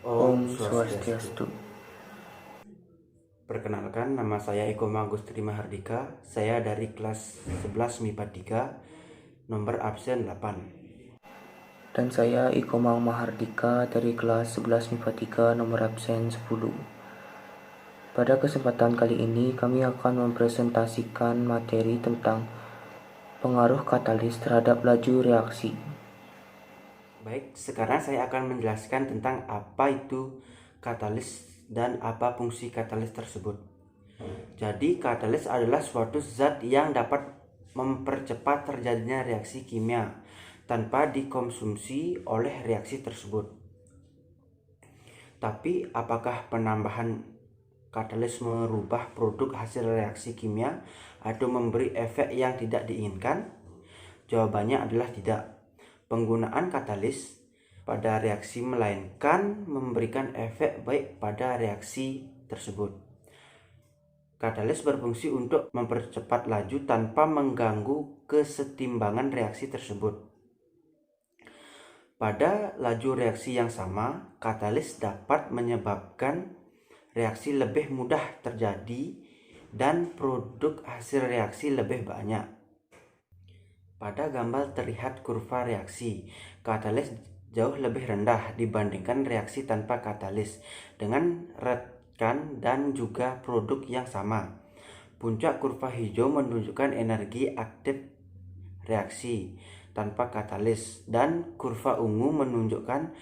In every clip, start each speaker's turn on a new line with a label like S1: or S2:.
S1: Om
S2: Om
S1: Swastiastu.
S2: Swastiastu.
S1: Perkenalkan, nama saya Eko Magustri Mahardika. Saya dari kelas 11 MIPA 3, nomor absen 8.
S2: Dan saya Iko Mau Mahardika dari kelas 11 MIPA 3 nomor absen 10. Pada kesempatan kali ini kami akan mempresentasikan materi tentang pengaruh katalis terhadap laju reaksi.
S1: Baik, sekarang saya akan menjelaskan tentang apa itu katalis dan apa fungsi katalis tersebut. Jadi, katalis adalah suatu zat yang dapat mempercepat terjadinya reaksi kimia tanpa dikonsumsi oleh reaksi tersebut. Tapi, apakah penambahan katalis merubah produk hasil reaksi kimia atau memberi efek yang tidak diinginkan? Jawabannya adalah tidak. Penggunaan katalis pada reaksi melainkan memberikan efek baik pada reaksi tersebut. Katalis berfungsi untuk mempercepat laju tanpa mengganggu kesetimbangan reaksi tersebut. Pada laju reaksi yang sama, katalis dapat menyebabkan reaksi lebih mudah terjadi dan produk hasil reaksi lebih banyak. Pada gambar terlihat kurva reaksi. Katalis jauh lebih rendah dibandingkan reaksi tanpa katalis dengan rekan dan juga produk yang sama. Puncak kurva hijau menunjukkan energi aktif reaksi tanpa katalis dan kurva ungu menunjukkan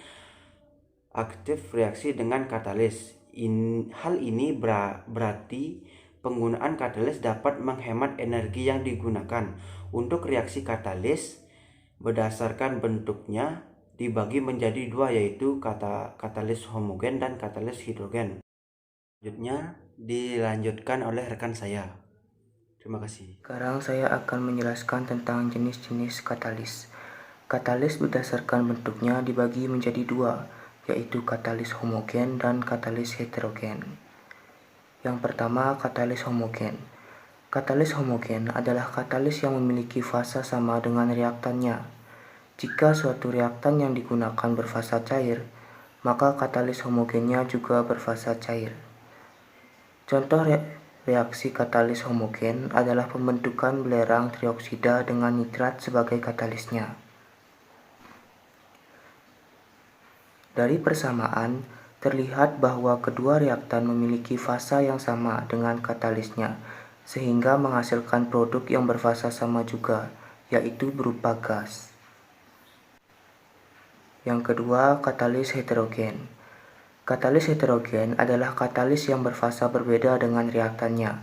S1: aktif reaksi dengan katalis. Hal ini berarti penggunaan katalis dapat menghemat energi yang digunakan. Untuk reaksi katalis berdasarkan bentuknya dibagi menjadi dua, yaitu katalis homogen dan katalis hidrogen. Selanjutnya dilanjutkan oleh rekan saya. Terima kasih.
S2: Sekarang saya akan menjelaskan tentang jenis-jenis katalis. Katalis berdasarkan bentuknya dibagi menjadi dua, yaitu katalis homogen dan katalis heterogen. Yang pertama, katalis homogen. Katalis homogen adalah katalis yang memiliki fasa sama dengan reaktannya. Jika suatu reaktan yang digunakan berfasa cair, maka katalis homogennya juga berfasa cair. Contoh reaksi katalis homogen adalah pembentukan belerang trioksida dengan nitrat sebagai katalisnya. Dari persamaan, terlihat bahwa kedua reaktan memiliki fasa yang sama dengan katalisnya, sehingga menghasilkan produk yang berfasa sama juga, yaitu berupa gas. Yang kedua, katalis heterogen. Katalis heterogen adalah katalis yang berfasa berbeda dengan reaktannya.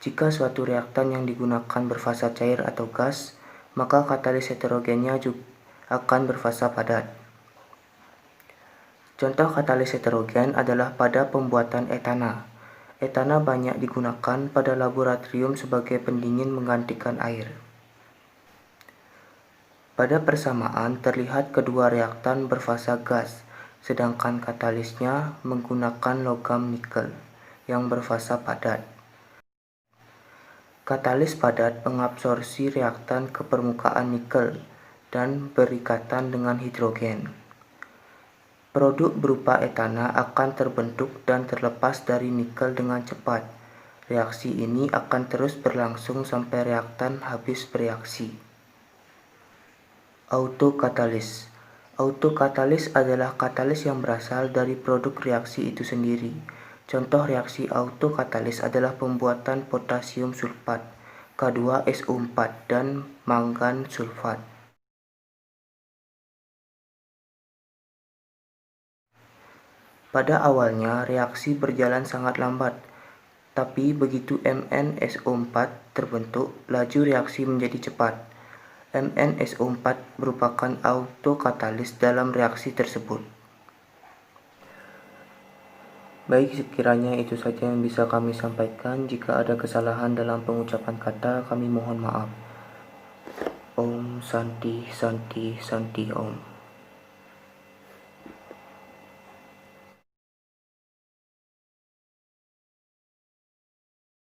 S2: Jika suatu reaktan yang digunakan berfasa cair atau gas, maka katalis heterogennya juga akan berfasa padat. Contoh katalis heterogen adalah pada pembuatan etana. Etana banyak digunakan pada laboratorium sebagai pendingin menggantikan air. Pada persamaan terlihat kedua reaktan berfasa gas, sedangkan katalisnya menggunakan logam nikel yang berfasa padat. Katalis padat mengabsorpsi reaktan ke permukaan nikel dan berikatan dengan hidrogen. Produk berupa etana akan terbentuk dan terlepas dari nikel dengan cepat. Reaksi ini akan terus berlangsung sampai reaktan habis bereaksi. Autokatalis. Autokatalis adalah katalis yang berasal dari produk reaksi itu sendiri. Contoh reaksi autokatalis adalah pembuatan potasium sulfat, K2SO4, dan mangan sulfat. Pada awalnya reaksi berjalan sangat lambat, tapi begitu MnSO4 terbentuk, laju reaksi menjadi cepat. MnSO4 merupakan autokatalis dalam reaksi tersebut. Baik, sekiranya itu saja yang bisa kami sampaikan. Jika ada kesalahan dalam pengucapan kata, kami mohon maaf. Om Santi Santi Santi Om.